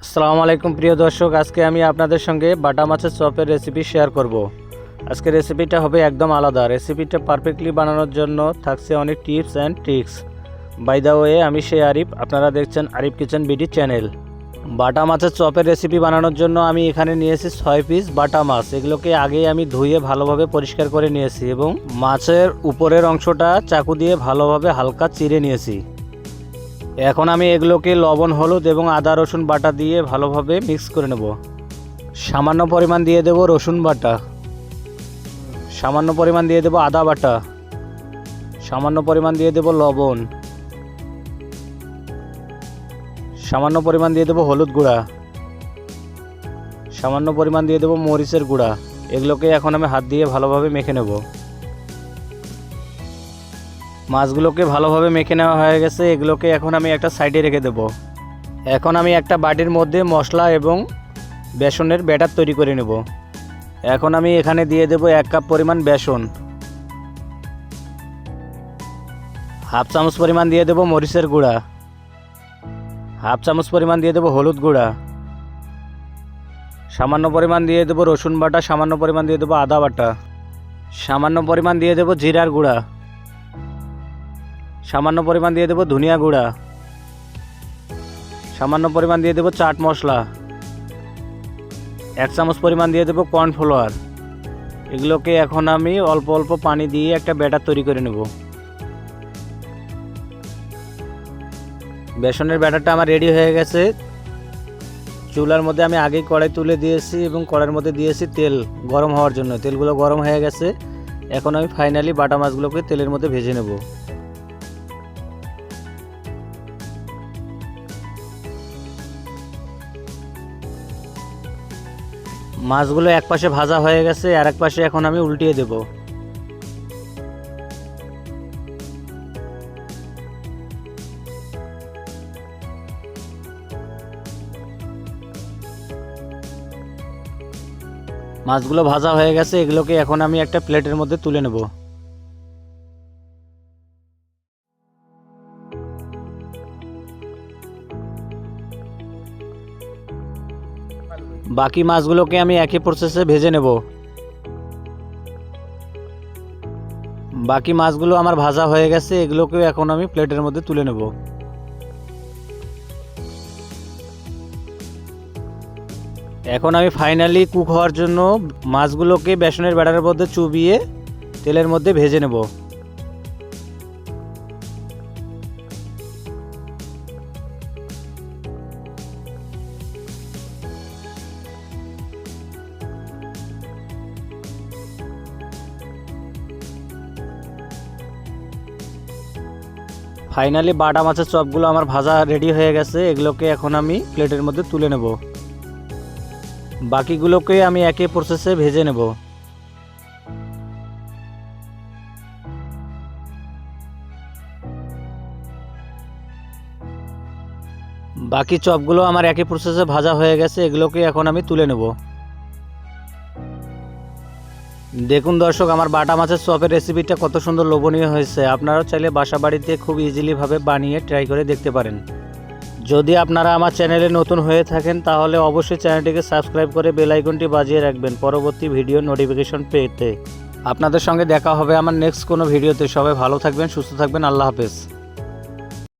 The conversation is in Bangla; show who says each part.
Speaker 1: আসসালামু আলাইকুম প্রিয় দর্শক, আজকে আমি আপনাদের সঙ্গে বাটা মাছের চপের রেসিপি শেয়ার করব। আজকে রেসিপিটা হবে একদম আলাদা। রেসিপিটা পারফেক্টলি বানানোর জন্য থাকছে অনেক tips and tricks. By the way, আমি সেই আরিফ, আপনারা দেখছেন আরিফ কিচেন বিডি চ্যানেল। বাটা মাছের চপের রেসিপি বানানোর জন্য আমি এখানে নিয়েছি 6 পিস বাটা মাছ। এগুলোকে আগেই আমি ধুয়ে ভালোভাবে পরিষ্কার করে নিয়েছি এবং মাছের উপরের অংশটা চাকু দিয়ে ভালোভাবে হালকা চিড়ে নিয়েছি। এখন আমি এগুলোকে লবণ, হলুদ এবং আদা রসুন বাটা দিয়ে ভালোভাবে মিক্স করে নেব। সামান্য পরিমাণ দিয়ে দেব রসুন বাটা, সামান্য পরিমাণ দিয়ে দেব আদা বাটা, সামান্য পরিমাণ দিয়ে দেব লবণ, সামান্য পরিমাণ দিয়ে দেব হলুদ গুঁড়া, সামান্য পরিমাণ দিয়ে দেব মরিচের গুঁড়া। এগুলোকে এখন আমি হাত দিয়ে ভালোভাবে মেখে নেব। মাছগুলোকে ভালোভাবে মেখে নেওয়া হয়ে গেছে। এগুলোকে এখন আমি একটা সাইডে রেখে দেব। এখন আমি একটা বাটির মধ্যে মশলা এবং বেসনের ব্যাটার তৈরি করে নেব। এখন আমি এখানে দিয়ে দেব 1 কাপ পরিমাণ বেসন, হাফ চামচ পরিমাণ দিয়ে দেব মরিচের গুঁড়া, হাফ চামচ পরিমাণ দিয়ে দেব হলুদ গুঁড়া, সামান্য পরিমাণ দিয়ে দেব রসুন বাটা, সামান্য পরিমাণ দিয়ে দেব আদা বাটা, সামান্য পরিমাণ দিয়ে দেব জিরার গুঁড়া, সামান্য পরিমাণ দিয়ে দেব ধনিয়া গুঁড়া, সামান্য পরিমাণ দিয়ে দেব চাট মশলা, 1 চামচ পরিমাণ দিয়ে দেব কর্নফ্লাওয়ার। এগুলোকে এখন আমি অল্প অল্প পানি দিয়ে একটা ব্যাটার তৈরি করে নেব। বেসনের ব্যাটারটা আমার রেডি হয়ে গেছে। চুলার মধ্যে আমি আগেই কড়াই তুলে দিয়েছি এবং কড়াইয়ের মধ্যে দিয়েছি তেল গরম হওয়ার জন্য। তেলগুলো গরম হয়ে গেছে। এখন আমি ফাইনালি বাটা মাছগুলোকে তেলের মধ্যে ভেজে নেব। মাছগুলো এক পাশে ভাজা হয়ে গেছে, আর এক পাশে এখন আমি উল্টিয়ে দেব। মাছগুলো ভাজা হয়ে গেছে। এগুলোকে এখন আমি একটা প্লেটের মধ্যে তুলে নেব। বাকি মাছগুলোকে আমি একই প্রসেসে ভেজে নেব। বাকি মাছগুলো আমার ভাজা হয়ে গেছে। এগুলোকেও এখন আমি প্লেটের মধ্যে তুলে নেব। এখন আমি ফাইনালি কুক হওয়ার জন্য মাছগুলোকে বেসনের ব্যাটারের মধ্যে চুবিয়ে তেলের মধ্যে ভেজে নেব। ফাইনালি বাটা মাছের চপগুলো আমার ভাজা রেডি হয়ে গেছে। এগুলোকে এখন আমি প্লেটের মধ্যে তুলে নেব। বাকিগুলোকে আমি একই প্রসেসে ভেজে নেব। বাকি চপগুলো আমার একই প্রসেসে ভাজা হয়ে গেছে। এগুলোকে এখন আমি তুলে নেব। দেখুন দর্শক, আমার বাটা মাছের চপের রেসিপিটা কত সুন্দর লোভনীয় হয়েছে। আপনারাও চাইলে বাসা বাড়িতে খুব ইজিলিভাবে বানিয়ে ট্রাই করে দেখতে পারেন। যদি আপনারা আমার চ্যানেলে নতুন হয়ে থাকেন তাহলে অবশ্যই চ্যানেলটিকে সাবস্ক্রাইব করে বেল আইকনটি বাজিয়ে রাখবেন পরবর্তী ভিডিও নোটিফিকেশন পেতে। আপনাদের সঙ্গে দেখা হবে আমার নেক্সট কোনো ভিডিওতে। সবাই ভালো থাকবেন, সুস্থ থাকবেন। আল্লাহ হাফেজ।